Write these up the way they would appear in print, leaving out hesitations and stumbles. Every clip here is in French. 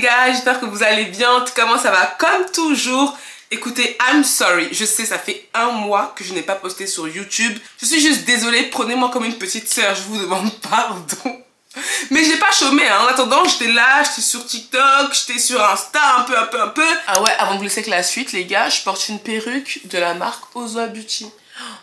gars, j'espère que vous allez bien. En tout cas moi ça va comme toujours. Écoutez, I'm sorry, je sais ça fait un mois que je n'ai pas posté sur YouTube. Je suis juste désolée, prenez-moi comme une petite sœur, je vous demande pardon. Mais j'ai pas chômé hein. En attendant j'étais là, j'étais sur TikTok, j'étais sur Insta un peu. Ah ouais, avant de vous laisser avec la suite les gars, je porte une perruque de la marque Ozoa Beauty.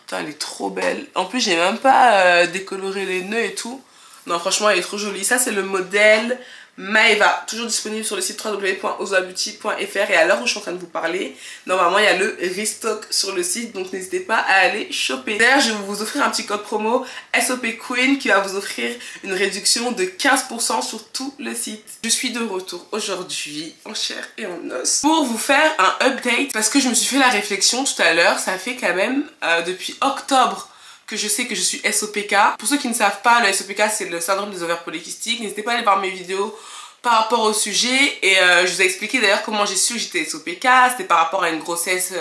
Putain, elle est trop belle. En plus j'ai même pas décoloré les nœuds et tout. Non franchement elle est trop jolie. Ça c'est le modèle Maeva, toujours disponible sur le site www.ozoabeauty.fr. Et à l'heure où je suis en train de vous parler, normalement il y a le restock sur le site, donc n'hésitez pas à aller choper. D'ailleurs je vais vous offrir un petit code promo SOP Queen qui va vous offrir une réduction de 15% sur tout le site. Je suis de retour aujourd'hui en chair et en os pour vous faire un update parce que je me suis fait la réflexion tout à l'heure. Ça fait quand même depuis octobre que je sais que je suis SOPK. Pour ceux qui ne savent pas, le SOPK c'est le syndrome des ovaires polykystiques. N'hésitez pas à aller voir mes vidéos par rapport au sujet. Et je vous ai expliqué d'ailleurs comment j'ai su que j'étais SOPK. C'était par rapport à une grossesse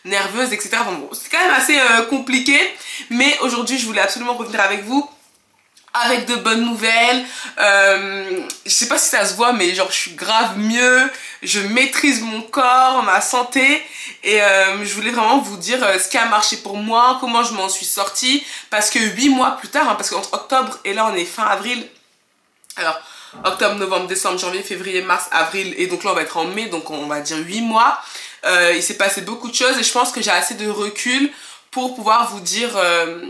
nerveuse, etc. Bon, c'est quand même assez compliqué. Mais aujourd'hui, je voulais absolument revenir avec vous avec de bonnes nouvelles. Je sais pas si ça se voit, mais genre je suis grave mieux, je maîtrise mon corps, ma santé, et je voulais vraiment vous dire ce qui a marché pour moi, comment je m'en suis sortie, parce que 8 mois plus tard, hein, parce qu'entre octobre et là on est fin avril, alors octobre, novembre, décembre, janvier, février, mars, avril, et donc là on va être en mai, donc on va dire 8 mois, il s'est passé beaucoup de choses et je pense que j'ai assez de recul pour pouvoir vous dire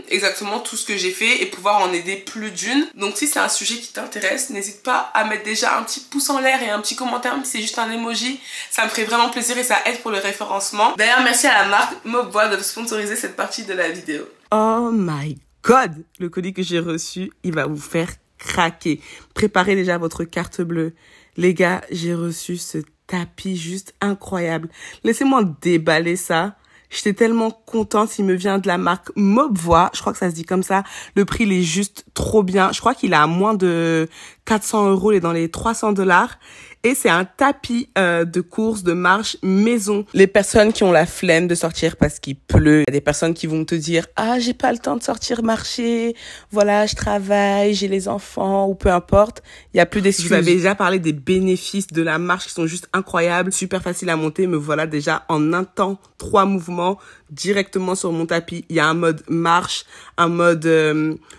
exactement tout ce que j'ai fait et pouvoir en aider plus d'une. Donc si c'est un sujet qui t'intéresse, n'hésite pas à mettre déjà un petit pouce en l'air et un petit commentaire, même si c'est juste un emoji. Ça me ferait vraiment plaisir et ça aide pour le référencement. D'ailleurs, merci à la marque Mobbois de sponsoriser cette partie de la vidéo. Oh my god! Le colis que j'ai reçu, il va vous faire craquer. Préparez déjà votre carte bleue. Les gars, j'ai reçu ce tapis juste incroyable. Laissez-moi déballer ça. J'étais tellement contente, il me vient de la marque Mobbois, je crois que ça se dit comme ça. Le prix il est juste trop bien. Je crois qu'il est à moins de 400 €, il est dans les 300 $. Et c'est un tapis de course, de marche maison. Les personnes qui ont la flemme de sortir parce qu'il pleut, il y a des personnes qui vont te dire « Ah, j'ai pas le temps de sortir marcher, voilà, je travaille, j'ai les enfants » ou peu importe. Il y a plus d'excuses. Je vous avais déjà parlé des bénéfices de la marche qui sont juste incroyables, super facile à monter. Me voilà déjà en un temps, 3 mouvements directement sur mon tapis. Il y a un mode marche, un mode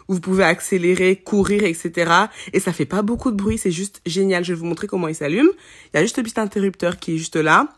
où vous pouvez accélérer, courir, etc. Et ça fait pas beaucoup de bruit, c'est juste génial. Je vais vous montrer comment il s'allume. Il y a juste le petit interrupteur qui est juste là.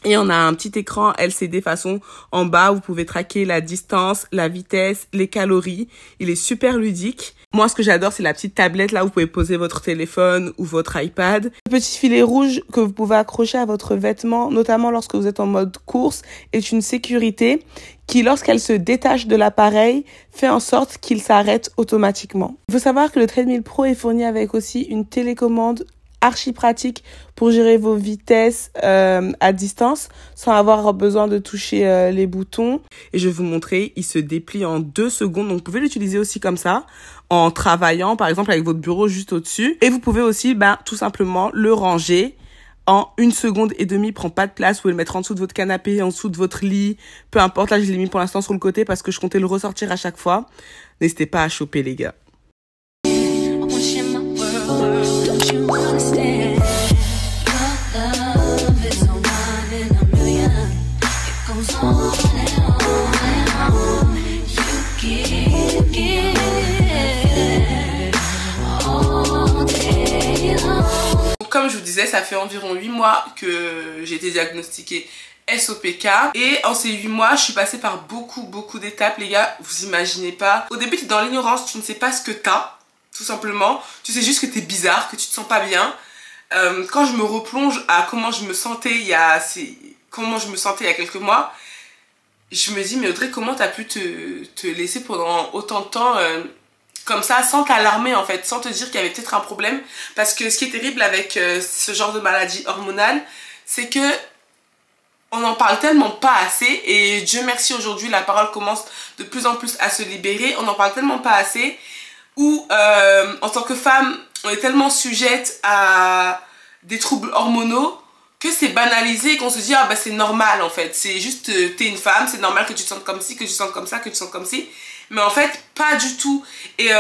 Et on a un petit écran LCD façon en bas, vous pouvez traquer la distance, la vitesse, les calories. Il est super ludique. Moi, ce que j'adore, c'est la petite tablette là où vous pouvez poser votre téléphone ou votre iPad. Le petit filet rouge que vous pouvez accrocher à votre vêtement, notamment lorsque vous êtes en mode course, est une sécurité qui, lorsqu'elle se détache de l'appareil, fait en sorte qu'il s'arrête automatiquement. Il faut savoir que le Treadmill Pro est fourni avec aussi une télécommande archi pratique pour gérer vos vitesses à distance sans avoir besoin de toucher les boutons. Et je vais vous montrer, il se déplie en 2 secondes. Donc vous pouvez l'utiliser aussi comme ça, en travaillant par exemple avec votre bureau juste au-dessus. Et vous pouvez aussi tout simplement le ranger en 1,5 secondes. Il prend pas de place. Vous pouvez le mettre en dessous de votre canapé, en dessous de votre lit, peu importe. Là je l'ai mis pour l'instant sur le côté parce que je comptais le ressortir à chaque fois. N'hésitez pas à choper les gars. Comme je vous disais, ça fait environ 8 mois que j'ai été diagnostiquée SOPK. Et en ces 8 mois, je suis passée par beaucoup d'étapes, les gars. Vous imaginez pas. Au début, tu es dans l'ignorance, tu ne sais pas ce que t'as, tout simplement. Tu sais juste que t'es bizarre, que tu te sens pas bien. Quand je me replonge à comment je me sentais il y a quelques mois, je me dis, mais Audrey, comment t'as pu te laisser pendant autant de temps comme ça, sans t'alarmer en fait, sans te dire qu'il y avait peut-être un problème. Parce que ce qui est terrible avec ce genre de maladie hormonale, c'est que on n'en parle tellement pas assez. Et Dieu merci, aujourd'hui, la parole commence de plus en plus à se libérer. On n'en parle tellement pas assez. Où, en tant que femme, on est tellement sujette à des troubles hormonaux que c'est banalisé et qu'on se dit ah bah c'est normal en fait, c'est juste t'es une femme, c'est normal que tu te sentes comme ci, que tu te sentes comme ça, que tu te sentes comme ci. Mais en fait, pas du tout. Et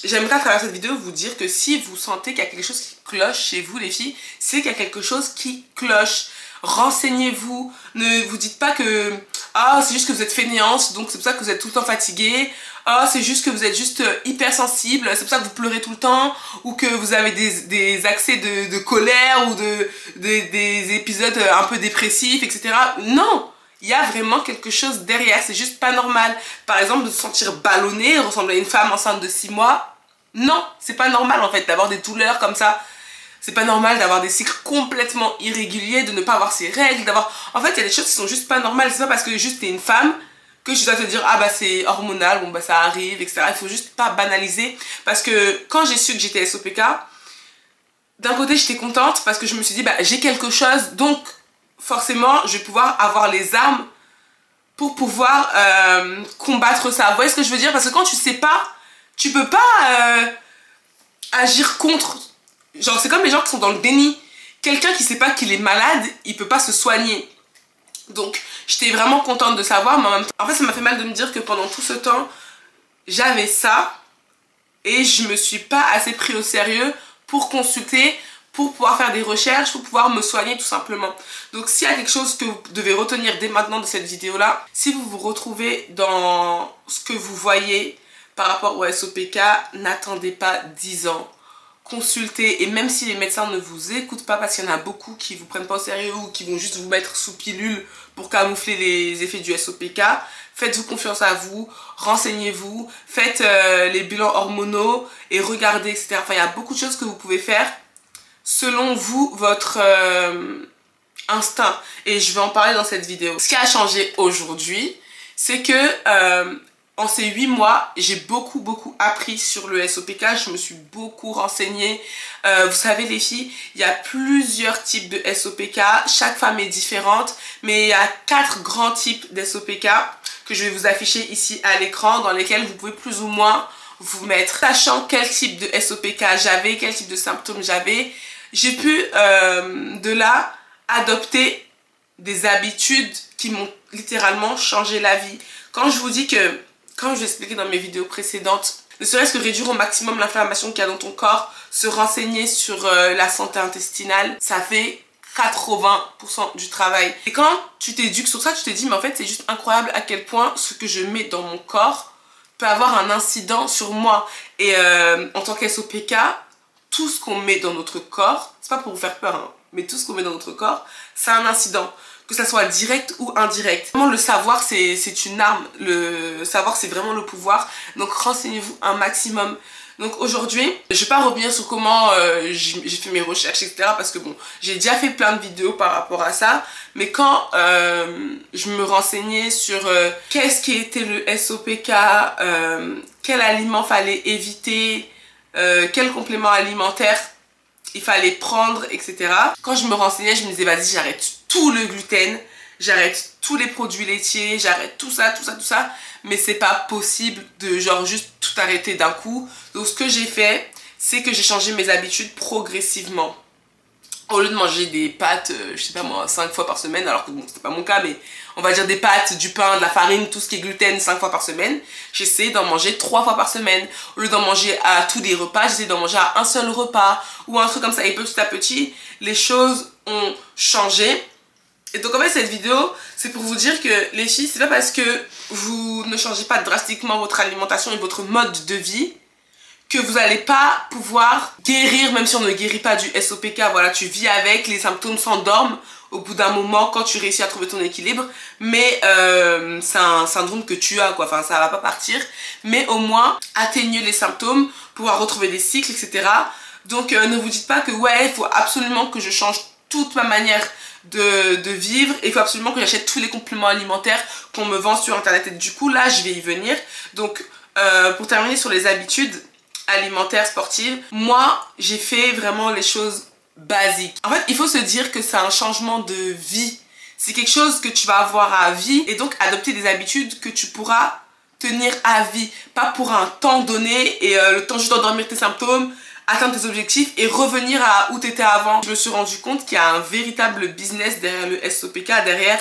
j'aimerais à travers cette vidéo vous dire que si vous sentez qu'il y a quelque chose qui cloche chez vous les filles, c'est qu'il y a quelque chose qui cloche. Renseignez-vous, ne vous dites pas que ah c'est juste que vous êtes fainéante donc c'est pour ça que vous êtes tout le temps fatiguée, ah c'est juste que vous êtes juste hypersensible, c'est pour ça que vous pleurez tout le temps, ou que vous avez des accès de colère ou des épisodes un peu dépressifs, etc. Non, il y a vraiment quelque chose derrière, c'est juste pas normal. Par exemple, de se sentir ballonnée, ressembler à une femme enceinte de 6 mois, non, c'est pas normal en fait d'avoir des douleurs comme ça. C'est pas normal d'avoir des cycles complètement irréguliers, de ne pas avoir ses règles, d'avoir... En fait, il y a des choses qui sont juste pas normales. C'est pas parce que juste t'es une femme que tu dois te dire « Ah bah c'est hormonal, bon bah ça arrive, etc. » Il faut juste pas banaliser. Parce que quand j'ai su que j'étais SOPK, d'un côté j'étais contente parce que je me suis dit « Bah j'ai quelque chose, donc forcément je vais pouvoir avoir les armes pour pouvoir combattre ça. » Vous voyez ce que je veux dire? Parce que quand tu sais pas, tu peux pas agir contre... Genre c'est comme les gens qui sont dans le déni. Quelqu'un qui sait pas qu'il est malade, il peut pas se soigner. Donc j'étais vraiment contente de savoir, mais en même temps, en fait ça m'a fait mal de me dire que pendant tout ce temps, j'avais ça et je me suis pas assez pris au sérieux pour consulter, pour pouvoir faire des recherches, pour pouvoir me soigner tout simplement. Donc s'il y a quelque chose que vous devez retenir dès maintenant de cette vidéo là, si vous vous retrouvez dans ce que vous voyez par rapport au SOPK, n'attendez pas 10 ans. Consulter, et même si les médecins ne vous écoutent pas, parce qu'il y en a beaucoup qui vous prennent pas au sérieux ou qui vont juste vous mettre sous pilule pour camoufler les effets du SOPK, faites-vous confiance à vous, renseignez-vous, faites les bilans hormonaux et regardez, etc. Enfin, il y a beaucoup de choses que vous pouvez faire selon vous, votre instinct, et je vais en parler dans cette vidéo. Ce qui a changé aujourd'hui, c'est que en ces 8 mois, j'ai beaucoup appris sur le SOPK, je me suis beaucoup renseignée. Vous savez les filles, il y a plusieurs types de SOPK, chaque femme est différente, mais il y a 4 grands types d'SOPK que je vais vous afficher ici à l'écran, dans lesquels vous pouvez plus ou moins vous mettre. Sachant quel type de SOPK j'avais, quel type de symptômes j'avais, j'ai pu de là adopter des habitudes qui m'ont littéralement changé la vie. Quand je vous dis que, comme je l'ai expliqué dans mes vidéos précédentes, ne serait-ce que réduire au maximum l'inflammation qu'il y a dans ton corps, se renseigner sur la santé intestinale, ça fait 80% du travail. Et quand tu t'éduques sur ça, tu te dis mais en fait c'est juste incroyable à quel point ce que je mets dans mon corps peut avoir un incident sur moi. Et en tant qu'SOPK, tout ce qu'on met dans notre corps, c'est pas pour vous faire peur, hein, mais tout ce qu'on met dans notre corps, c'est un incident. Que ça soit direct ou indirect. Vraiment, le savoir, c'est une arme. Le savoir, c'est vraiment le pouvoir. Donc, renseignez-vous un maximum. Donc, aujourd'hui, je vais pas revenir sur comment j'ai fait mes recherches, etc. Parce que bon, j'ai déjà fait plein de vidéos par rapport à ça. Mais quand je me renseignais sur qu'est-ce qui était le SOPK, quel aliment fallait éviter, quel complément alimentaire il fallait prendre, etc. Quand je me renseignais, je me disais, vas-y, j'arrête tout le gluten, j'arrête tous les produits laitiers, j'arrête tout ça. Mais c'est pas possible de genre juste tout arrêter d'un coup. Donc ce que j'ai fait, c'est que j'ai changé mes habitudes progressivement. Au lieu de manger des pâtes, je sais pas moi, 5 fois par semaine, alors que bon, c'était pas mon cas, mais on va dire des pâtes, du pain, de la farine, tout ce qui est gluten 5 fois par semaine, j'essaie d'en manger 3 fois par semaine. Au lieu d'en manger à tous les repas, j'essaie d'en manger à un seul repas, ou un truc comme ça. Et petit à petit, les choses ont changé. Et donc en fait cette vidéo, c'est pour vous dire que les filles, c'est pas parce que vous ne changez pas drastiquement votre alimentation et votre mode de vie que vous n'allez pas pouvoir guérir, même si on ne guérit pas du SOPK. Voilà, tu vis avec, les symptômes s'endorment au bout d'un moment quand tu réussis à trouver ton équilibre, mais c'est un syndrome que tu as, quoi. Enfin, ça va pas partir, mais au moins atténuer les symptômes, pouvoir retrouver des cycles, etc. Donc ne vous dites pas que ouais, il faut absolument que je change toute ma manière de vivre, et il faut absolument que j'achète tous les compléments alimentaires qu'on me vend sur internet. Et du coup là je vais y venir. Donc pour terminer sur les habitudes alimentaires sportives, moi j'ai fait vraiment les choses basiques. En fait il faut se dire que c'est un changement de vie, c'est quelque chose que tu vas avoir à vie, et donc adopter des habitudes que tu pourras tenir à vie, pas pour un temps donné et le temps juste d'endormir tes symptômes, atteindre tes objectifs et revenir à où tu étais avant. Je me suis rendu compte qu'il y a un véritable business derrière le SOPK, derrière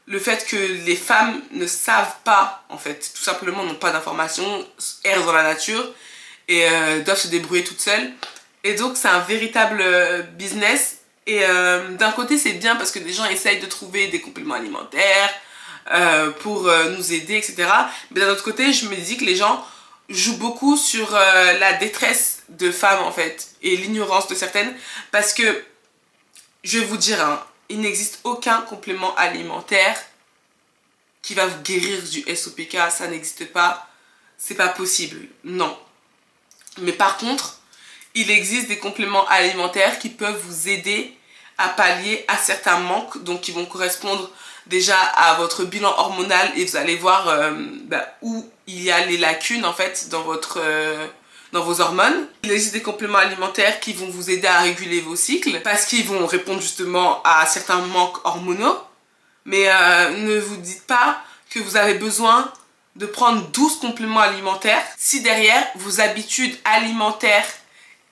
le fait que les femmes ne savent pas, en fait, tout simplement n'ont pas d'informations, errent dans la nature et doivent se débrouiller toutes seules. Et donc c'est un véritable business. Et d'un côté c'est bien parce que les gens essayent de trouver des compléments alimentaires pour nous aider, etc. Mais d'un autre côté je me dis que les gens jouent beaucoup sur la détresse de femmes en fait et l'ignorance de certaines, parce que je vais vous dire, hein, il n'existe aucun complément alimentaire qui va vous guérir du SOPK, ça n'existe pas, c'est pas possible, non. Mais par contre, il existe des compléments alimentaires qui peuvent vous aider à pallier à certains manques, donc qui vont correspondre déjà à votre bilan hormonal et vous allez voir où il y a les lacunes en fait dans vos hormones. Il existe des compléments alimentaires qui vont vous aider à réguler vos cycles parce qu'ils vont répondre justement à certains manques hormonaux. Mais ne vous dites pas que vous avez besoin de prendre 12 compléments alimentaires si derrière vos habitudes alimentaires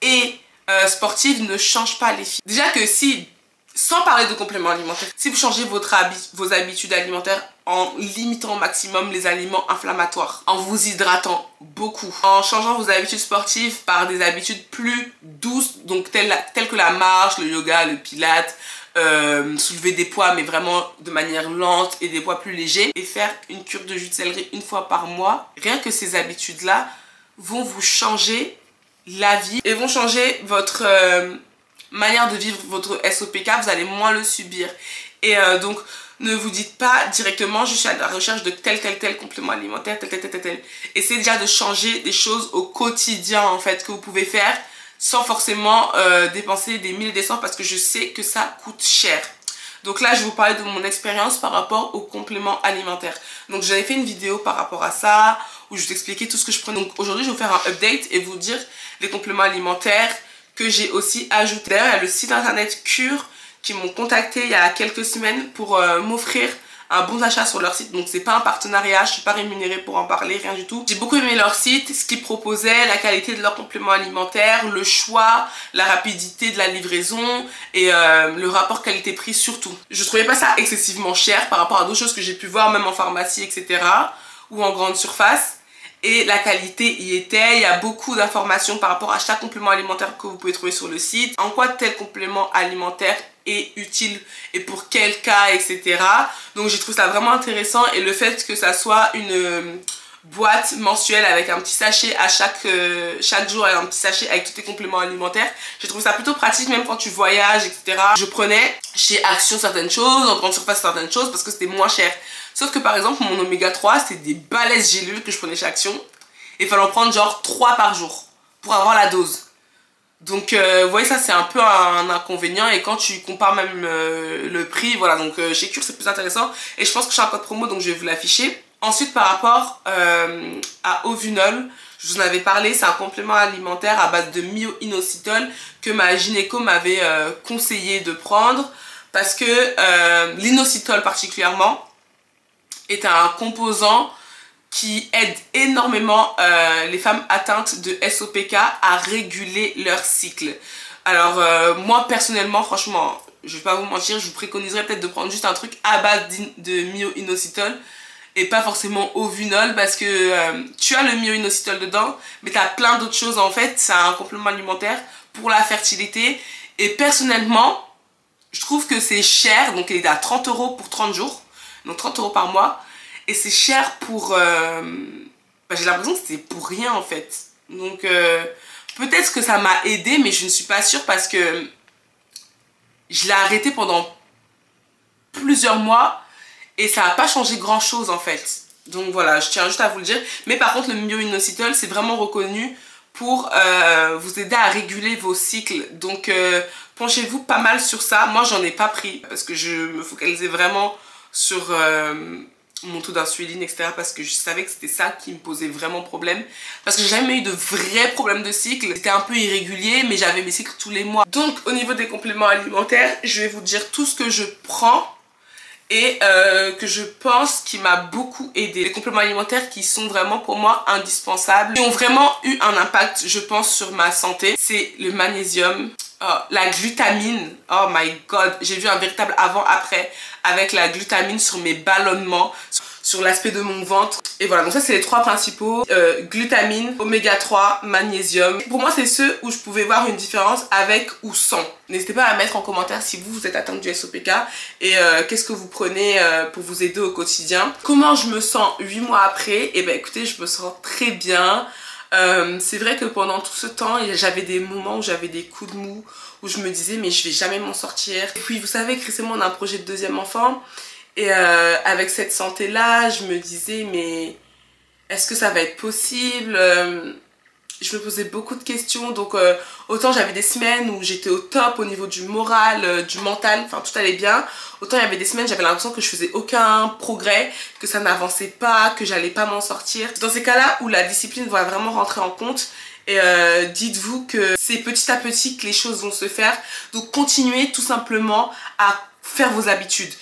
et sportives ne changent pas, les filles. Déjà que si, sans parler de compléments alimentaires, si vous changez vos habitudes alimentaires en limitant au maximum les aliments inflammatoires, en vous hydratant beaucoup, en changeant vos habitudes sportives par des habitudes plus douces, donc telles que la marche, le yoga, le pilates, soulever des poids mais vraiment de manière lente et des poids plus légers, et faire une cure de jus de céleri une fois par mois, rien que ces habitudes là vont vous changer la vie et vont changer votre manière de vivre votre SOPK. Vous allez moins le subir. Et donc ne vous dites pas directement je suis à la recherche de tel complément alimentaire, tel. Essayez déjà de changer des choses au quotidien en fait que vous pouvez faire sans forcément dépenser des milliers et des cents, parce que je sais que ça coûte cher. Donc là je vais vous parler de mon expérience par rapport aux compléments alimentaires. Donc j'avais fait une vidéo par rapport à ça où je vous expliquais tout ce que je prenais. Donc aujourd'hui je vais vous faire un update et vous dire les compléments alimentaires que j'ai aussi ajouté. D'ailleurs il y a le site internet Cure qui m'ont contacté il y a quelques semaines pour m'offrir un bon d'achat sur leur site. Donc c'est pas un partenariat, je suis pas rémunérée pour en parler, rien du tout. J'ai beaucoup aimé leur site, ce qu'ils proposaient, la qualité de leurs compléments alimentaires, le choix, la rapidité de la livraison et le rapport qualité-prix surtout. Je trouvais pas ça excessivement cher par rapport à d'autres choses que j'ai pu voir même en pharmacie, etc. ou en grande surface. Et la qualité y était, il y a beaucoup d'informations par rapport à chaque complément alimentaire que vous pouvez trouver sur le site. En quoi tel complément alimentaire est utile et pour quel cas, etc. Donc j'ai trouvé ça vraiment intéressant, et le fait que ça soit une boîte mensuelle avec un petit sachet à chaque jour, et un petit sachet avec tous tes compléments alimentaires, j'ai trouvé ça plutôt pratique même quand tu voyages, etc. Je prenais chez Action certaines choses, en grande surface certaines choses parce que c'était moins cher. Sauf que par exemple mon oméga 3 c'était des balaises gélules que je prenais chez Action et il fallait en prendre genre 3 par jour pour avoir la dose. Donc vous voyez, ça c'est un peu un inconvénient, et quand tu compares même le prix, voilà, donc chez Cure c'est plus intéressant, et je pense que j'ai un code promo donc je vais vous l'afficher. Ensuite par rapport à Ovunol, je vous en avais parlé, c'est un complément alimentaire à base de myo-inositol que ma gynéco m'avait conseillé de prendre parce que l'inositol particulièrement est un composant qui aide énormément les femmes atteintes de SOPK à réguler leur cycle. Alors moi personnellement, franchement, je vais pas vous mentir, je vous préconiserais peut-être de prendre juste un truc à base de myo-inositol et pas forcément Ovunol, parce que tu as le myo-inositol dedans, mais tu as plein d'autres choses en fait. C'est un complément alimentaire pour la fertilité, et personnellement je trouve que c'est cher, donc il est à 30 € pour 30 jours, donc 30 € par mois. Et c'est cher pour... j'ai l'impression que c'est pour rien en fait. Donc peut-être que ça m'a aidé, mais je ne suis pas sûre parce que je l'ai arrêté pendant plusieurs mois et ça n'a pas changé grand chose en fait. Donc voilà, je tiens juste à vous le dire. Mais par contre le myo-inositol c'est vraiment reconnu pour vous aider à réguler vos cycles. Donc penchez-vous pas mal sur ça. Moi j'en ai pas pris parce que je me focalisais vraiment sur... mon taux d'insuline, etc. parce que je savais que c'était ça qui me posait vraiment problème, parce que j'ai jamais eu de vrais problèmes de cycle. C'était un peu irrégulier, mais j'avais mes cycles tous les mois. Donc au niveau des compléments alimentaires, je vais vous dire tout ce que je prends et que je pense qui m'a beaucoup aidé. Les compléments alimentaires qui sont vraiment pour moi indispensables, qui ont vraiment eu un impact je pense sur ma santé, c'est le magnésium, Oh, la glutamine, oh my god, j'ai vu un véritable avant-après avec la glutamine sur mes ballonnements, sur l'aspect de mon ventre. Et voilà, donc ça c'est les trois principaux, glutamine, oméga 3, magnésium. Pour moi c'est ceux où je pouvais voir une différence avec ou sans. N'hésitez pas à mettre en commentaire si vous êtes atteinte du SOPK et qu'est-ce que vous prenez pour vous aider au quotidien. Comment je me sens 8 mois après? Et ben écoutez, je me sens très bien. C'est vrai que pendant tout ce temps, j'avais des moments où j'avais des coups de mou, où je me disais mais je vais jamais m'en sortir. Et puis vous savez que récemment on a un projet de deuxième enfant et avec cette santé là, je me disais mais est-ce que ça va être possible? Je me posais beaucoup de questions, donc autant j'avais des semaines où j'étais au top au niveau du moral, du mental, enfin tout allait bien. Autant il y avait des semaines j'avais l'impression que je faisais aucun progrès, que ça n'avançait pas, que j'allais pas m'en sortir. Dans ces cas-là où la discipline va vraiment rentrer en compte, et dites-vous que c'est petit à petit que les choses vont se faire. Donc continuez tout simplement à faire vos habitudes.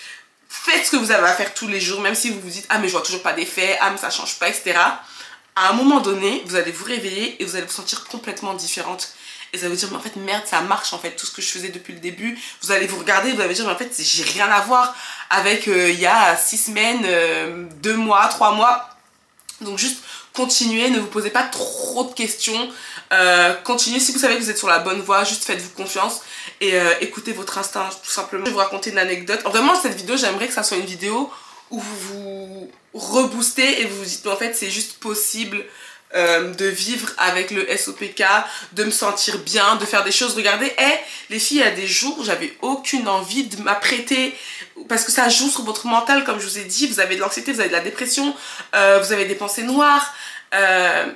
Faites ce que vous avez à faire tous les jours, même si vous vous dites ah mais je vois toujours pas d'effet, ah mais ça change pas, etc. À un moment donné, vous allez vous réveiller et vous allez vous sentir complètement différente. Et ça veut dire, mais en fait, merde, ça marche en fait, tout ce que je faisais depuis le début. Vous allez vous regarder, vous allez dire, mais en fait, j'ai rien à voir avec il y a 6 semaines, 2 mois, 3 mois. Donc juste continuez, ne vous posez pas trop de questions. Continuez, si vous savez que vous êtes sur la bonne voie, juste faites-vous confiance et écoutez votre instinct, tout simplement. Je vais vous raconter une anecdote. Vraiment, cette vidéo, j'aimerais que ça soit une vidéo où vous vous reboostez et vous vous dites, mais en fait, c'est juste possible de vivre avec le SOPK, de me sentir bien, de faire des choses. Regardez, les filles, il y a des jours où j'avais aucune envie de m'apprêter parce que ça joue sur votre mental, comme je vous ai dit. Vous avez de l'anxiété, vous avez de la dépression, vous avez des pensées noires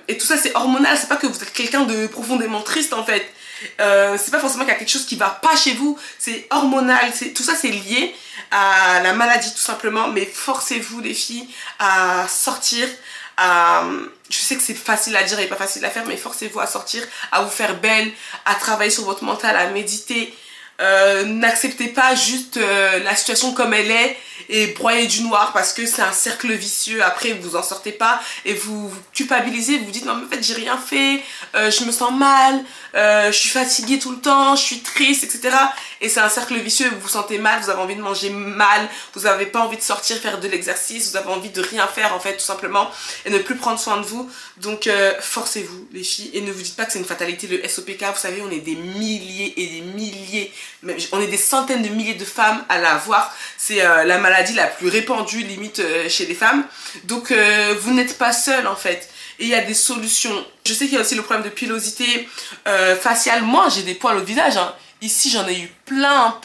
et tout ça c'est hormonal. C'est pas que vous êtes quelqu'un de profondément triste en fait. C'est pas forcément qu'il y a quelque chose qui va pas chez vous, c'est hormonal, tout ça c'est lié à la maladie tout simplement. Mais forcez-vous les filles à sortir, je sais que c'est facile à dire et pas facile à faire, mais forcez-vous à sortir, à vous faire belle, à travailler sur votre mental, à méditer. N'acceptez pas juste la situation comme elle est et broyer du noir, parce que c'est un cercle vicieux. Après vous en sortez pas et vous culpabilisez, vous vous dites non mais en fait j'ai rien fait, je me sens mal, je suis fatiguée tout le temps, je suis triste, etc. Et c'est un cercle vicieux, vous vous sentez mal, vous avez envie de manger mal, vous n'avez pas envie de sortir faire de l'exercice, vous avez envie de rien faire en fait tout simplement et ne plus prendre soin de vous. Donc forcez-vous les filles et ne vous dites pas que c'est une fatalité le SOPK. Vous savez, on est des milliers et des milliers, on est des centaines de milliers de femmes à l'avoir. C'est la maladie la plus répandue limite chez les femmes. Donc vous n'êtes pas seul en fait. Et il y a des solutions. Je sais qu'il y a aussi le problème de pilosité faciale. Moi j'ai des poils au visage hein. Ici j'en ai eu plein.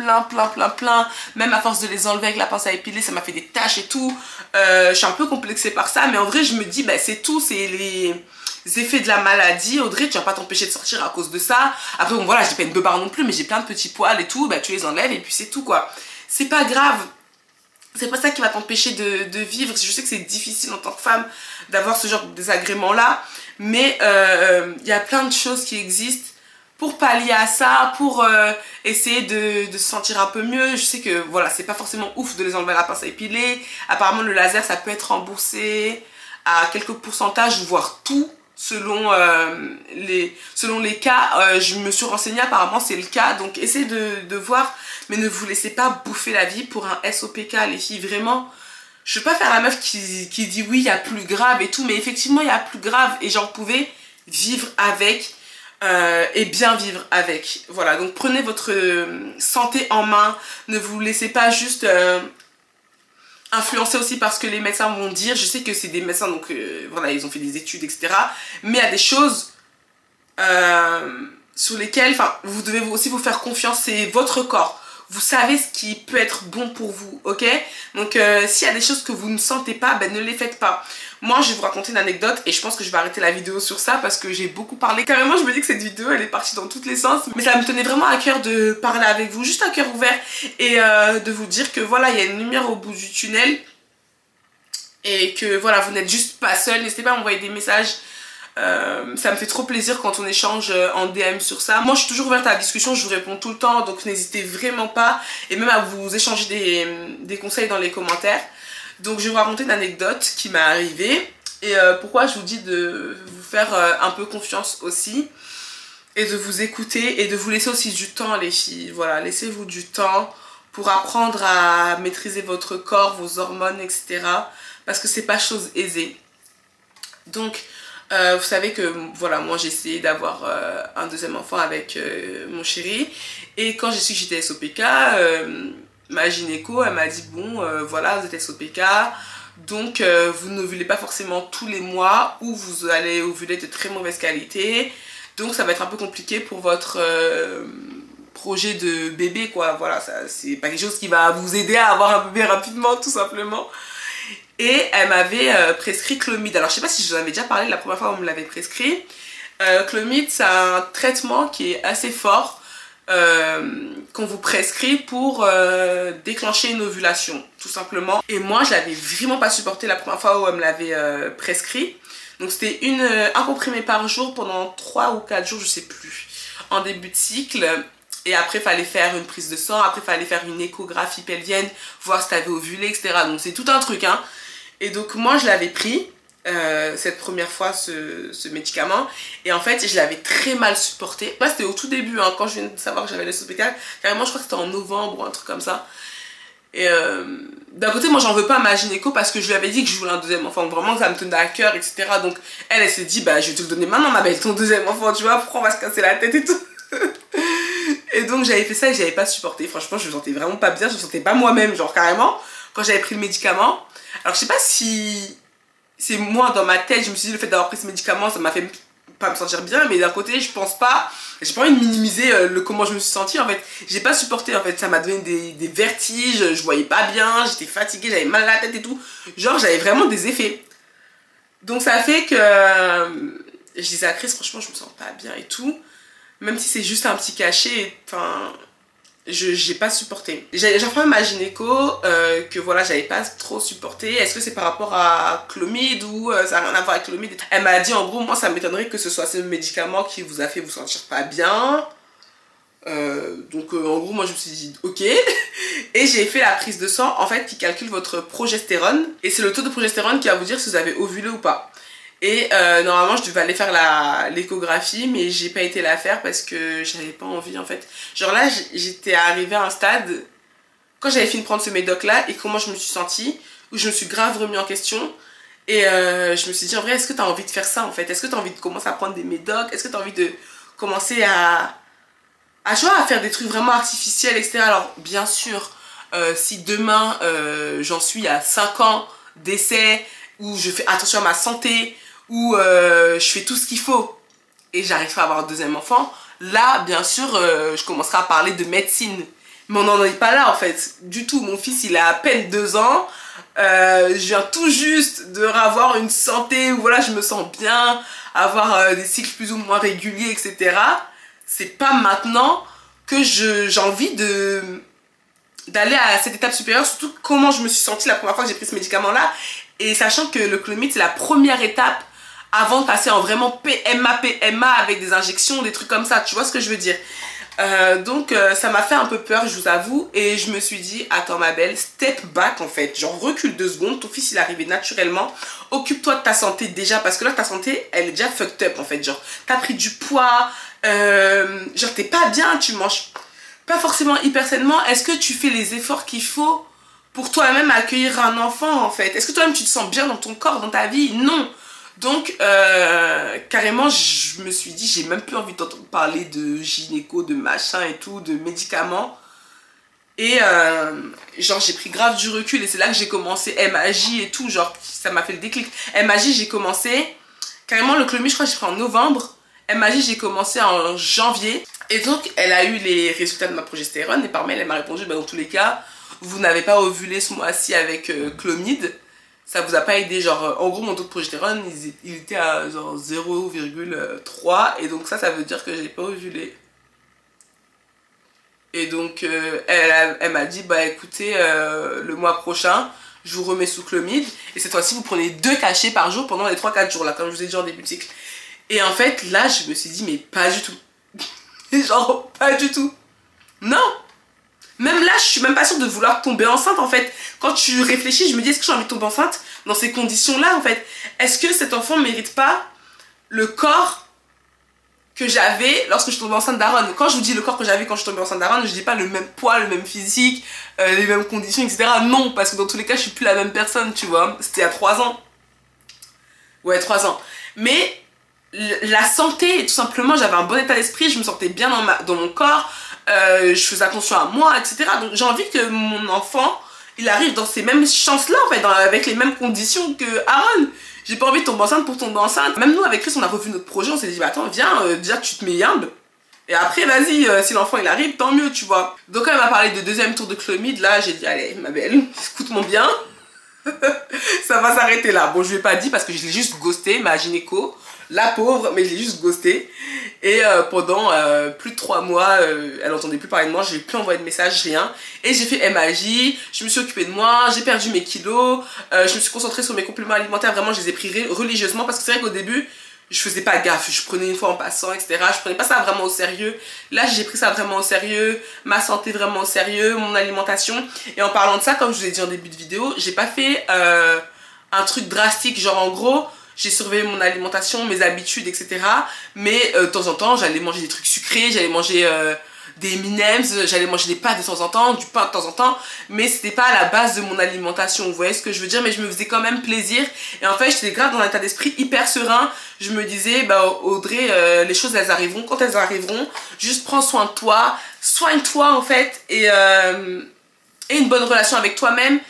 Même à force de les enlever avec la pince à épiler, ça m'a fait des taches et tout. Je suis un peu complexée par ça. Mais en vrai je me dis bah c'est tout, c'est les effets de la maladie. Audrey, tu vas pas t'empêcher de sortir à cause de ça. Après bon voilà, j'ai pas une beubare non plus, mais j'ai plein de petits poils et tout. Bah tu les enlèves et puis c'est tout quoi. C'est pas grave. C'est pas ça qui va t'empêcher de vivre. Je sais que c'est difficile en tant que femme d'avoir ce genre de désagrément là. Mais il y a plein de choses qui existent pour pallier à ça, pour essayer de se sentir un peu mieux. Je sais que voilà, c'est pas forcément ouf de les enlever à la pince à épiler. Apparemment le laser ça peut être remboursé à quelques pourcentages, voire tout, selon les cas. Je me suis renseignée, apparemment c'est le cas. Donc essayez de voir, mais ne vous laissez pas bouffer la vie pour un SOPK les filles, vraiment. Je veux pas faire la meuf qui dit oui il y a plus grave et tout, mais effectivement il y a plus grave et genre vous pouvez vivre avec et bien vivre avec. Voilà, donc prenez votre santé en main, ne vous laissez pas juste influencer aussi parce que les médecins vont dire. Je sais que c'est des médecins donc voilà, ils ont fait des études etc, mais il y a des choses sur lesquelles vous devez aussi vous faire confiance. C'est votre corps, vous savez ce qui peut être bon pour vous, ok? Donc s'il y a des choses que vous ne sentez pas, ben ne les faites pas. Moi je vais vous raconter une anecdote et je pense que je vais arrêter la vidéo sur ça parce que j'ai beaucoup parlé. Carrément je me dis que cette vidéo elle est partie dans tous les sens, mais ça me tenait vraiment à cœur de parler avec vous, juste à cœur ouvert, et de vous dire que voilà, il y a une lumière au bout du tunnel et que voilà, vous n'êtes juste pas seul. N'hésitez pas à m'envoyer des messages. Ça me fait trop plaisir quand on échange en DM sur ça. Moi je suis toujours ouverte à la discussion, je vous réponds tout le temps, donc n'hésitez vraiment pas, et même à vous échanger des conseils dans les commentaires. Donc je vais vous raconter une anecdote qui m'est arrivée et pourquoi je vous dis de vous faire un peu confiance aussi. et de vous écouter et de vous laisser aussi du temps les filles. Voilà, laissez-vous du temps pour apprendre à maîtriser votre corps, vos hormones, etc. Parce que c'est pas chose aisée. Donc, vous savez que voilà, moi j'ai essayé d'avoir un deuxième enfant avec mon chéri. Et quand j'ai su que j'étais SOPK, ma gynéco, elle m'a dit bon, voilà, vous êtes SOPK. Donc, vous n'ovulez pas forcément tous les mois ou vous allez ovuler de très mauvaise qualité. Donc, ça va être un peu compliqué pour votre projet de bébé, quoi. Voilà, c'est pas quelque chose qui va vous aider à avoir un bébé rapidement, tout simplement. Et elle m'avait prescrit Clomid. Alors je sais pas si je vous en avais déjà parlé la première fois où on me l'avait prescrit. Clomid, c'est un traitement qui est assez fort qu'on vous prescrit pour déclencher une ovulation, tout simplement. Et moi je l'avais vraiment pas supporté la première fois où elle me l'avait prescrit. Donc c'était un comprimé par jour pendant 3 ou 4 jours, je sais plus, en début de cycle. Et après, il fallait faire une prise de sang, après, il fallait faire une échographie pelvienne, voir si tu avais ovulé, etc. Donc c'est tout un truc, hein. Et donc moi je l'avais pris cette première fois ce médicament, et en fait je l'avais très mal supporté. Moi c'était au tout début, hein, quand je viens de savoir que j'avais le SOPK, carrément je crois que c'était en novembre ou un truc comme ça. Et d'un côté moi j'en veux pas à ma gynéco parce que je lui avais dit que je voulais un deuxième enfant, vraiment ça me tenait à cœur, etc. Donc elle s'est dit bah je vais te le donner maintenant ma belle, ton deuxième enfant, tu vois, pourquoi on va se casser la tête et tout. Et donc j'avais fait ça et j'avais pas supporté, franchement je me sentais vraiment pas bien, je me sentais pas moi-même, genre carrément, quand j'avais pris le médicament. Alors je sais pas si c'est moi dans ma tête, je me suis dit le fait d'avoir pris ce médicament ça m'a fait pas me sentir bien, mais d'un côté je pense pas, j'ai pas envie de minimiser comment je me suis sentie en fait. J'ai pas supporté en fait, ça m'a donné des vertiges, je voyais pas bien, j'étais fatiguée, j'avais mal à la tête et tout, genre j'avais vraiment des effets. Donc ça fait que je disais à Chris franchement je me sens pas bien et tout, même si c'est juste un petit cachet, enfin j'ai pas supporté. J'ai informé ma gynéco que voilà j'avais pas trop supporté. Est-ce que c'est par rapport à Clomid ou ça n'a rien à voir avec Clomid? Elle m'a dit en gros moi ça m'étonnerait que ce soit ce médicament qui vous a fait vous sentir pas bien. Donc en gros moi je me suis dit ok. Et j'ai fait la prise de sang en fait qui calcule votre progestérone. Et c'est le taux de progestérone qui va vous dire si vous avez ovulé ou pas. Et normalement je devais aller faire l'échographie mais j'ai pas été la faire parce que j'avais pas envie en fait. Genre là j'étais arrivée à un stade quand j'avais fini de prendre ce médoc là et comment je me suis sentie, où je me suis grave remis en question. Et je me suis dit en vrai est-ce que t'as envie de faire ça en fait? Est-ce que t'as envie de commencer à prendre des médocs? Est-ce que t'as envie de commencer à faire des trucs vraiment artificiels, etc. Alors bien sûr si demain j'en suis à 5 ans d'essai où je fais attention à ma santé, où je fais tout ce qu'il faut et j'arrive pas à avoir un deuxième enfant, là bien sûr je commencerai à parler de médecine, mais on n'en est pas là en fait du tout. Mon fils il a à peine 2 ans, je viens tout juste de avoir une santé où voilà je me sens bien, avoir des cycles plus ou moins réguliers, etc. C'est pas maintenant que j'ai envie d'aller à cette étape supérieure, surtout comment je me suis sentie la première fois que j'ai pris ce médicament là. Et sachant que le Clomid c'est la première étape avant de passer en vraiment PMA avec des injections, des trucs comme ça, tu vois ce que je veux dire. Donc ça m'a fait un peu peur, je vous avoue, et je me suis dit attends ma belle, step back en fait, genre recule 2 secondes, ton fils il est arrivé naturellement, occupe-toi de ta santé déjà, parce que là ta santé elle est déjà fucked up en fait, genre t'as pris du poids, genre t'es pas bien, tu manges pas forcément hyper sainement. Est-ce que tu fais les efforts qu'il faut pour toi-même accueillir un enfant en fait? Est-ce que toi-même tu te sens bien dans ton corps, dans ta vie? Non. Donc carrément je me suis dit j'ai même plus envie d'entendre parler de gynéco, de machin et tout, de médicaments. Et genre j'ai pris grave du recul et c'est là que j'ai commencé MAJ et tout, genre ça m'a fait le déclic. MAJ j'ai commencé, carrément le Clomid je crois que j'ai pris en novembre, MAJ j'ai commencé en janvier. Et donc elle a eu les résultats de ma progestérone et par mail elle m'a répondu bah, dans tous les cas vous n'avez pas ovulé ce mois-ci avec Clomid, ça vous a pas aidé, genre en gros mon taux de progestérone il était à genre 0,3 et donc ça veut dire que j'ai pas ovulé. Et donc elle m'a dit bah écoutez le mois prochain je vous remets sous Clomid et cette fois-ci vous prenez 2 cachets par jour pendant les 3-4 jours là comme je vous ai dit en début de cycle. Et en fait là je me suis dit mais pas du tout. Genre pas du tout. Non. Même là je suis même pas sûre de vouloir tomber enceinte en fait. Quand tu réfléchis je me dis est-ce que j'ai envie de tomber enceinte dans ces conditions là en fait? Est-ce que cet enfant mérite pas le corps que j'avais lorsque je tombais enceinte d'Aaron. Quand je vous dis le corps que j'avais quand je tombais enceinte d'Aaron, je dis pas le même poids, le même physique, les mêmes conditions, etc. Non, parce que dans tous les cas, je suis plus la même personne, tu vois. C'était il y a 3 ans. Ouais, 3 ans. Mais la santé, tout simplement, j'avais un bon état d'esprit, je me sentais bien dans mon corps, je faisais attention à moi, etc. Donc j'ai envie que mon enfant, il arrive dans ces mêmes chances-là, en fait, avec les mêmes conditions que Aaron. J'ai pas envie de tomber enceinte pour tomber enceinte. Même nous, avec Chris, on a revu notre projet, on s'est dit, bah attends, viens, déjà tu te mets humble. Et après, vas-y, si l'enfant il arrive, tant mieux, tu vois. Donc quand elle m'a parlé de deuxième tour de Clomid, là, j'ai dit, allez, ma belle, écoute-moi bien. Ça va s'arrêter là. Bon, je lui ai pas dit parce que je l'ai juste ghosté, ma gynéco. La pauvre, mais je l'ai juste ghosté. Et pendant plus de 3 mois, elle entendait plus parler de moi, je lui ai plus envoyé de message, rien. Et j'ai fait MAJ, je me suis occupée de moi, j'ai perdu mes kilos, je me suis concentrée sur mes compléments alimentaires, vraiment je les ai pris religieusement parce que c'est vrai qu'au début, je faisais pas gaffe, je prenais une fois en passant, etc. Je prenais pas ça vraiment au sérieux. Là, j'ai pris ça vraiment au sérieux, ma santé vraiment au sérieux, mon alimentation. Et en parlant de ça, comme je vous ai dit en début de vidéo, j'ai pas fait un truc drastique, genre en gros, j'ai surveillé mon alimentation, mes habitudes, etc. Mais de temps en temps, j'allais manger des trucs sucrés, j'allais manger des M&M's, j'allais manger des pâtes de temps en temps, du pain de temps en temps, mais c'était pas à la base de mon alimentation, vous voyez ce que je veux dire, mais je me faisais quand même plaisir, et en fait j'étais grave dans un état d'esprit hyper serein, je me disais, bah Audrey, les choses elles arriveront quand elles arriveront, juste prends soin de toi, soigne-toi en fait, et une bonne relation avec toi-même,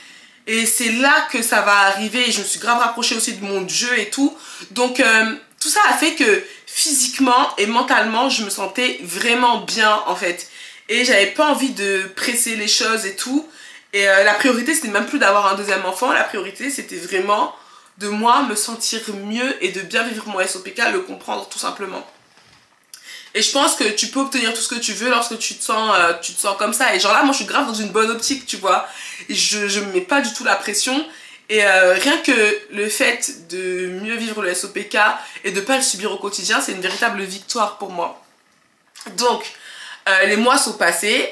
et c'est là que ça va arriver, et je me suis grave rapprochée aussi de mon Dieu et tout, donc tout ça a fait que physiquement et mentalement je me sentais vraiment bien en fait, et j'avais pas envie de presser les choses et tout, et la priorité c'était même plus d'avoir un deuxième enfant, la priorité c'était vraiment de moi me sentir mieux et de bien vivre mon SOPK, le comprendre tout simplement. Et je pense que tu peux obtenir tout ce que tu veux lorsque tu te sens comme ça. Et genre là, moi, je suis grave dans une bonne optique, tu vois. Et je me mets pas du tout la pression. Et rien que le fait de mieux vivre le SOPK et de pas le subir au quotidien, c'est une véritable victoire pour moi. Donc, les mois sont passés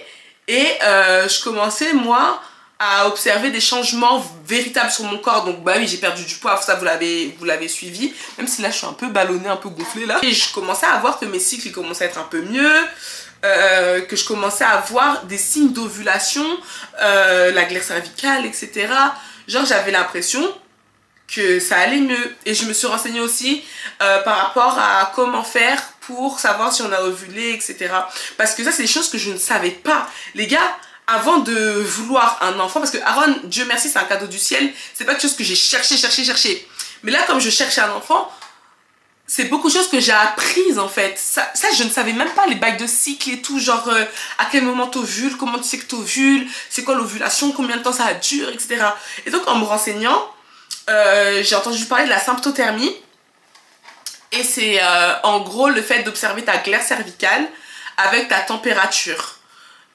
et je commençais, moi, à observer des changements véritables sur mon corps. Donc bah oui, j'ai perdu du poids, ça vous l'avez suivi, même si là je suis un peu ballonnée, un peu gonflée là. Et je commençais à voir que mes cycles ils commençaient à être un peu mieux, que je commençais à voir des signes d'ovulation, la glaire cervicale, etc. Genre j'avais l'impression que ça allait mieux. Et je me suis renseignée aussi par rapport à comment faire pour savoir si on a ovulé, etc. Parce que ça c'est des choses que je ne savais pas. Les gars, avant de vouloir un enfant, parce que Aaron, Dieu merci, c'est un cadeau du ciel, c'est pas quelque chose que j'ai cherché. Mais là, comme je cherchais un enfant, c'est beaucoup de choses que j'ai apprises en fait. Ça, je ne savais même pas les bails de cycle et tout, genre à quel moment t'ovules, comment tu sais que t'ovules, c'est quoi l'ovulation, combien de temps ça dure, etc. Et donc en me renseignant, j'ai entendu parler de la symptothermie. Et c'est en gros le fait d'observer ta glaire cervicale avec ta température.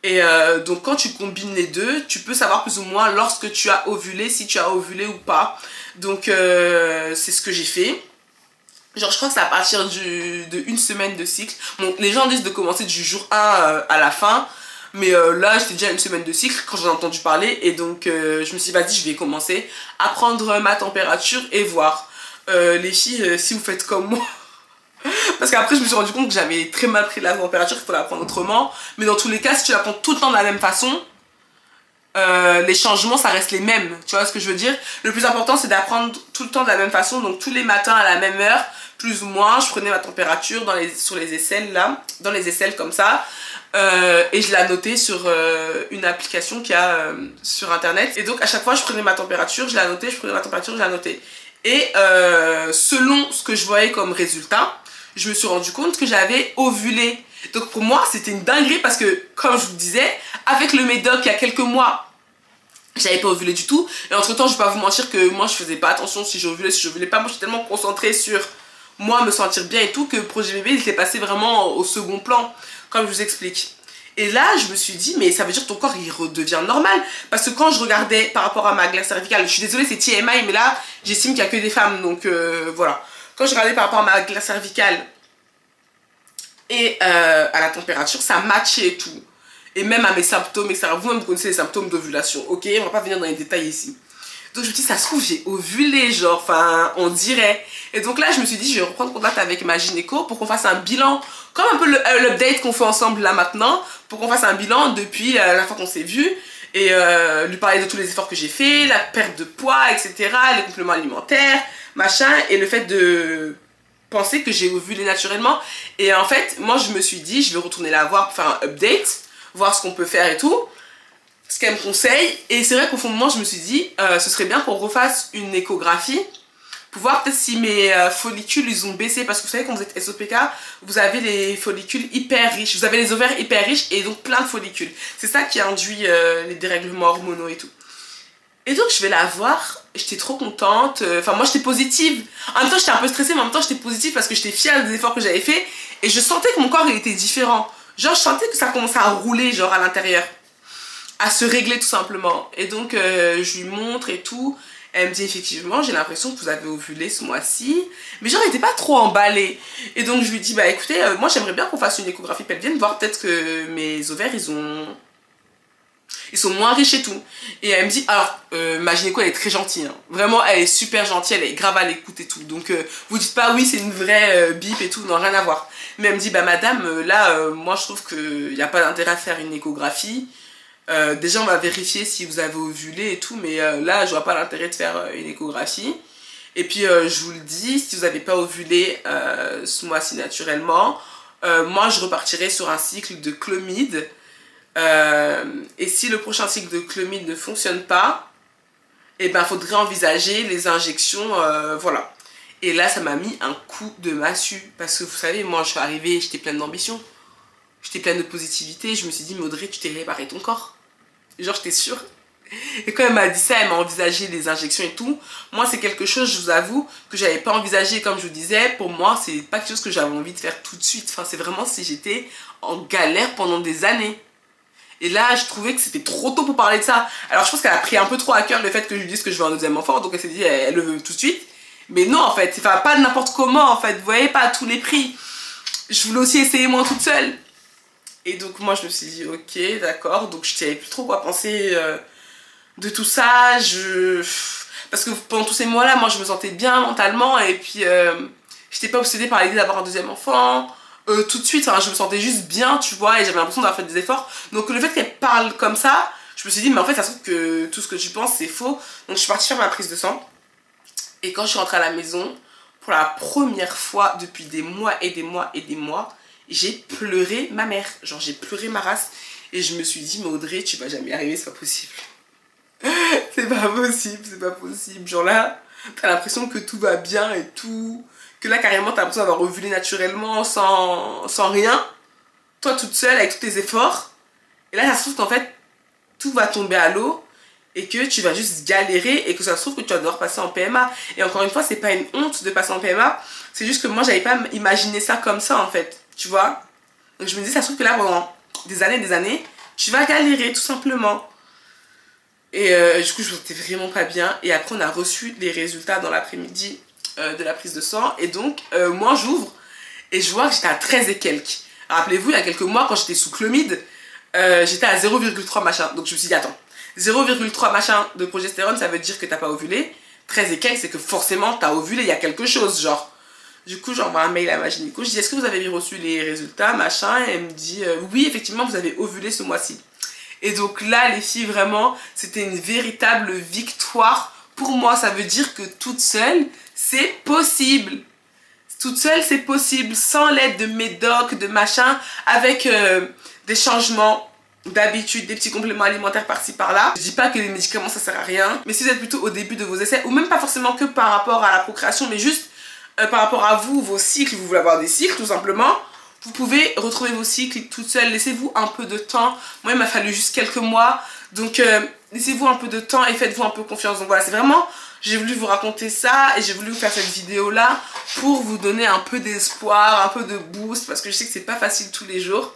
Et donc quand tu combines les deux, tu peux savoir plus ou moins lorsque tu as ovulé, si tu as ovulé ou pas. Donc c'est ce que j'ai fait. Genre je crois que c'est à partir de 1 semaine de cycle. Bon, les gens disent de commencer du jour 1 à la fin. Mais là j'étais déjà à 1 semaine de cycle quand j'en ai entendu parler. Et donc je me suis dit vas-y, je vais commencer à prendre ma température et voir. Les filles, si vous faites comme moi. Parce qu'après je me suis rendu compte que j'avais très mal pris la température, qu'il faut la prendre autrement. Mais dans tous les cas, si tu la prends tout le temps de la même façon, les changements ça reste les mêmes. Tu vois ce que je veux dire? Le plus important c'est d'apprendre tout le temps de la même façon. Donc tous les matins à la même heure, plus ou moins, je prenais ma température sur les aisselles là, dans les aisselles comme ça. Et je la notais sur une application qu'il y a sur internet. Et donc à chaque fois je prenais ma température, je la notais, je prenais ma température, je la notais. Et selon ce que je voyais comme résultat, je me suis rendu compte que j'avais ovulé. Donc pour moi c'était une dinguerie parce que comme je vous disais, avec le médoc il y a quelques mois, j'avais pas ovulé du tout. Et entre temps je vais pas vous mentir que moi je faisais pas attention si j'ovulais, si j'ovulais pas. Moi j'étais tellement concentrée sur moi me sentir bien et tout que le projet bébé il était passé vraiment au second plan, comme je vous explique. Et là je me suis dit mais ça veut dire que ton corps il redevient normal. Parce que quand je regardais par rapport à ma glaire cervicale, je suis désolée c'est TMI mais là j'estime qu'il y a que des femmes donc voilà. Quand je regardais par rapport à ma glaire cervicale et à la température, ça matchait et tout. Et même à mes symptômes, etc. Vous-même vous connaissez les symptômes d'ovulation, ok? On va pas venir dans les détails ici. Donc je me dis, ça se trouve, j'ai ovulé, genre, enfin, on dirait. Et donc là, je me suis dit, je vais reprendre contact avec ma gynéco pour qu'on fasse un bilan, comme un peu l'update qu'on fait ensemble là maintenant, pour qu'on fasse un bilan depuis la fois qu'on s'est vu, et lui parler de tous les efforts que j'ai fait, la perte de poids, etc., les compléments alimentaires, machin, et le fait de penser que j'ai ovulé naturellement. Et en fait, moi, je me suis dit, je vais retourner la voir pour faire un update, voir ce qu'on peut faire et tout, ce qu'elle me conseille. Et c'est vrai qu'au fond de moi, je me suis dit, ce serait bien qu'on refasse une échographie pour voir peut-être si mes follicules ils ont baissé, parce que vous savez, quand vous êtes SOPK, vous avez les follicules hyper riches, vous avez les ovaires hyper riches et donc plein de follicules. C'est ça qui induit les dérèglements hormonaux et tout. Et donc je vais la voir, j'étais trop contente, enfin moi j'étais positive. En même temps j'étais un peu stressée, mais en même temps j'étais positive parce que j'étais fière des efforts que j'avais fait et je sentais que mon corps il était différent. Genre je sentais que ça commençait à rouler genre à l'intérieur, à se régler tout simplement. Et donc je lui montre et tout. Elle me dit effectivement, j'ai l'impression que vous avez ovulé ce mois-ci. Mais genre, elle n'était pas trop emballée. Et donc, je lui dis, bah écoutez, moi j'aimerais bien qu'on fasse une échographie pelvienne, voir peut-être que mes ovaires, ils sont moins riches et tout. Et elle me dit, alors, ma gynéco, elle est très gentille. Hein. Vraiment, elle est super gentille, elle est grave à l'écoute et tout. Donc, vous dites pas, oui, c'est une vraie bip et tout, non, rien à voir. Mais elle me dit, bah madame, là, moi je trouve qu'il n'y a pas d'intérêt à faire une échographie. Déjà on va vérifier si vous avez ovulé et tout, mais là je vois pas l'intérêt de faire une échographie. Et puis je vous le dis, si vous n'avez pas ovulé ce mois-ci naturellement, moi je repartirai sur un cycle de Clomid. Et si le prochain cycle de Clomid ne fonctionne pas, et ben faudrait envisager les injections, voilà. Et là ça m'a mis un coup de massue, parce que vous savez, moi je suis arrivée, j'étais pleine d'ambition. J'étais pleine de positivité, je me suis dit, mais Audrey, tu t'es réparé ton corps. Genre, j'étais sûre. Et quand elle m'a dit ça, elle m'a envisagé les injections et tout. Moi, c'est quelque chose, je vous avoue, que j'avais pas envisagé. Comme je vous disais, pour moi, c'est pas quelque chose que j'avais envie de faire tout de suite. Enfin, c'est vraiment si j'étais en galère pendant des années. Et là, je trouvais que c'était trop tôt pour parler de ça. Alors, je pense qu'elle a pris un peu trop à cœur le fait que je lui dise que je veux un deuxième enfant. Donc, elle s'est dit, elle le veut tout de suite. Mais non, en fait, enfin, pas n'importe comment, en fait. Vous voyez, pas à tous les prix. Je voulais aussi essayer moi toute seule. Et donc moi je me suis dit ok d'accord, donc je savais plus trop quoi penser de tout ça, parce que pendant tous ces mois là moi je me sentais bien mentalement et puis j'étais pas obsédée par l'idée d'avoir un deuxième enfant tout de suite, enfin, je me sentais juste bien tu vois et j'avais l'impression d'avoir fait des efforts, donc le fait qu'elle parle comme ça, je me suis dit mais en fait ça se trouve que tout ce que tu penses c'est faux, donc je suis partie faire ma prise de sang et quand je suis rentrée à la maison, pour la première fois depuis des mois et des mois et des mois, j'ai pleuré ma mère, genre j'ai pleuré ma race et je me suis dit mais Audrey tu vas jamais y arriver, c'est pas possible. C'est pas possible, c'est pas possible. Genre là, t'as l'impression que tout va bien et tout, que là carrément t'as l'impression d'avoir ovulé naturellement sans rien, toi toute seule avec tous tes efforts, et là ça se trouve qu'en fait tout va tomber à l'eau et que tu vas juste galérer et que ça se trouve que tu vas devoir passer en PMA. Et encore une fois, c'est pas une honte de passer en PMA, c'est juste que moi j'avais pas imaginé ça comme ça en fait. Tu vois, donc je me dis ça se trouve que là pendant des années tu vas galérer tout simplement. Et du coup je me sentais vraiment pas bien et après on a reçu les résultats dans l'après-midi de la prise de sang et donc moi j'ouvre et je vois que j'étais à 13 et quelques. Rappelez-vous il y a quelques mois quand j'étais sous Clomid j'étais à 0,3 machin, donc je me suis dit attends 0,3 machin de progestérone ça veut dire que t'as pas ovulé, 13 et quelques c'est que forcément t'as ovulé, il y a quelque chose genre. Du coup, j'envoie un mail à ma gynéco. Je dis, est-ce que vous avez reçu les résultats, machin? Et elle me dit, oui, effectivement, vous avez ovulé ce mois-ci. Et donc là, les filles, vraiment, c'était une véritable victoire. Pour moi, ça veut dire que toute seule, c'est possible. Toute seule, c'est possible. Sans l'aide de médocs, de machin, avec des changements d'habitude, des petits compléments alimentaires par-ci par-là. Je dis pas que les médicaments, ça sert à rien. Mais si vous êtes plutôt au début de vos essais, ou même pas forcément que par rapport à la procréation, mais juste par rapport à vous, vos cycles, vous voulez avoir des cycles tout simplement, vous pouvez retrouver vos cycles toute seule, laissez-vous un peu de temps. Moi il m'a fallu juste quelques mois, donc laissez-vous un peu de temps et faites-vous un peu confiance. Donc voilà, c'est vraiment, j'ai voulu vous raconter ça et j'ai voulu vous faire cette vidéo là pour vous donner un peu d'espoir, un peu de boost, parce que je sais que c'est pas facile tous les jours.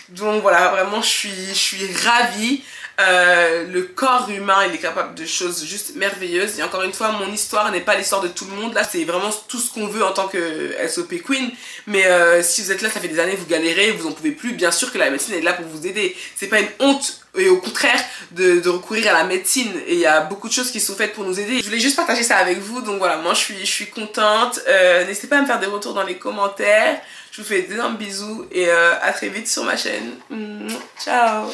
Donc voilà, vraiment je suis ravie. Le corps humain il est capable de choses juste merveilleuses et encore une fois mon histoire n'est pas l'histoire de tout le monde, là c'est vraiment tout ce qu'on veut en tant que SOP Queen, mais si vous êtes là ça fait des années, vous galérez, vous en pouvez plus, bien sûr que la médecine est là pour vous aider, c'est pas une honte et au contraire de recourir recourir à la médecine et il y a beaucoup de choses qui sont faites pour nous aider. Je voulais juste partager ça avec vous, donc voilà, moi je suis contente. N'hésitez pas à me faire des retours dans les commentaires. Je vous fais d'énormes bisous et à très vite sur ma chaîne. Ciao.